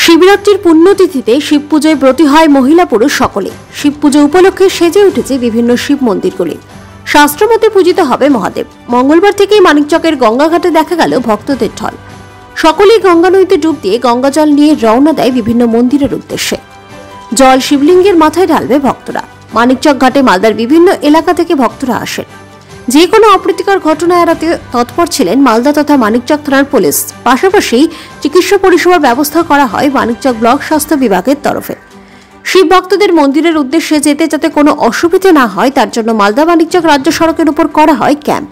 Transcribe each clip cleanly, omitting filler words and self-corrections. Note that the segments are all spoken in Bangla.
শিবরাত্রির পুণ্যতিথিতে শিব পুজোয় ব্রতী হয় মহিলা পুরুষ সকলে। শিব পুজো উপলক্ষে সেজে উঠেছে বিভিন্ন শিব মন্দিরগুলি। শাস্ত্রমতে পূজিত হবে মহাদেব। মঙ্গলবার থেকেই মানিকচকের গঙ্গাঘাটে দেখা গেল ভক্তদের ঢল। সকলেই গঙ্গা নদীতে ডুব দিয়ে গঙ্গা জল নিয়ে রওনা দেয় বিভিন্ন মন্দিরের উদ্দেশ্যে। জল শিবলিঙ্গের মাথায় ঢালবে ভক্তরা। মানিকচক ঘাটে মালদার বিভিন্ন এলাকা থেকে ভক্তরা আসেন। যে কোনো অপ্রীতিকর ঘটনা এড়াতে তৎপর ছিলেন মালদা তথা মানিকচক থানার পুলিশ। পাশাপাশি চিকিৎসা পরিষেবার ব্যবস্থা করা হয় মানিকচক ব্লক স্বাস্থ্য বিভাগের তরফে। শিব ভক্তদের মন্দিরের উদ্দেশ্যে যেতে যাতে কোনো অসুবিধা না হয় তার জন্য মালদা মানিকচক রাজ্য সড়কের উপর করা হয় ক্যাম্প।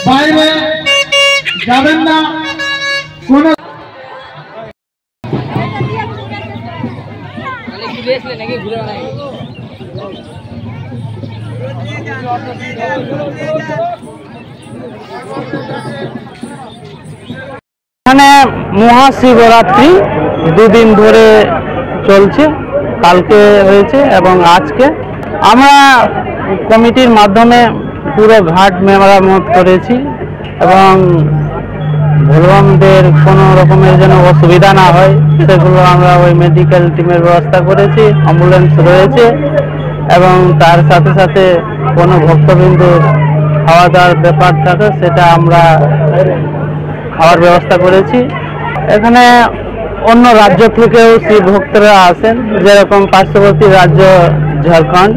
বাইরে যাবেন না কোন এখানে মহাশিবরাত্রি দুদিন ধরে চলছে, কালকে হয়েছে এবং আজকে আমরা কমিটির মাধ্যমে পুরো ঘাট মেরামত করেছি এবং ভোলবামদের কোনো রকমের যেন অসুবিধা না হয় সেগুলো আমরা ওই মেডিকেল টিমের ব্যবস্থা করেছি, অ্যাম্বুলেন্স রয়েছে এবং তার সাথে সাথে কোনো ভক্তবিন্দু খাওয়া দাওয়ার ব্যাপার থাকে সেটা আমরা খাওয়ার ব্যবস্থা করেছি। এখানে অন্য রাজ্য থেকেও শিব ভক্তরা আসেন, যেরকম পার্শ্ববর্তী রাজ্য ঝাড়খণ্ড,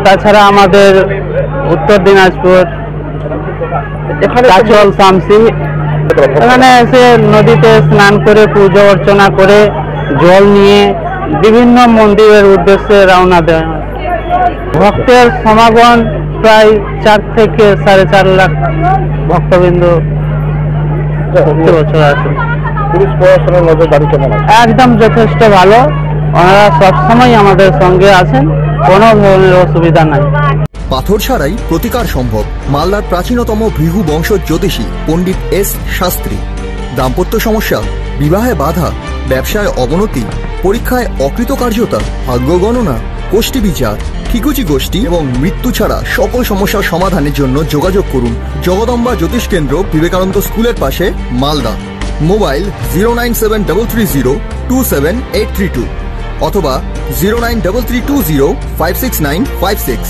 তাছাড়া আমাদের উত্তর দিনাজপুর, কাচল, শামসি, এখানে এসে নদীতে স্নান করে পুজো অর্চনা করে জল নিয়ে বিভিন্ন মন্দিরের উদ্দেশ্যে রওনা দেয়। ভক্তের সমাগম প্রায় 4 থেকে 4.5 লাখ ভক্তবিন্দু প্রতি বছর আসে। পুলিশ প্রশাসনের নজরদারি কেমন আছে? একদম যথেষ্ট ভালো, ওনারা সবসময় আমাদের সঙ্গে আছেন, কোনো ধরনের অসুবিধা নাই। পাথর ছাড়াই প্রতিকার সম্ভব। মালদার প্রাচীনতম ভৃগু বংশ জ্যোতিষী পণ্ডিত এস শাস্ত্রী। দাম্পত্য সমস্যা, বিবাহে বাধা, ব্যবসায় অবনতি, পরীক্ষায় অকৃতকার্যতা, ভাগ্য গণনা, কোষ্ঠী বিচার, ঠিকুচি গোষ্ঠী এবং মৃত্যু ছাড়া সকল সমস্যার সমাধানের জন্য যোগাযোগ করুন জগদম্বা জ্যোতিষ কেন্দ্র, বিবেকানন্দ স্কুলের পাশে, মালদা। মোবাইল 09733027832 অথবা 09332056956।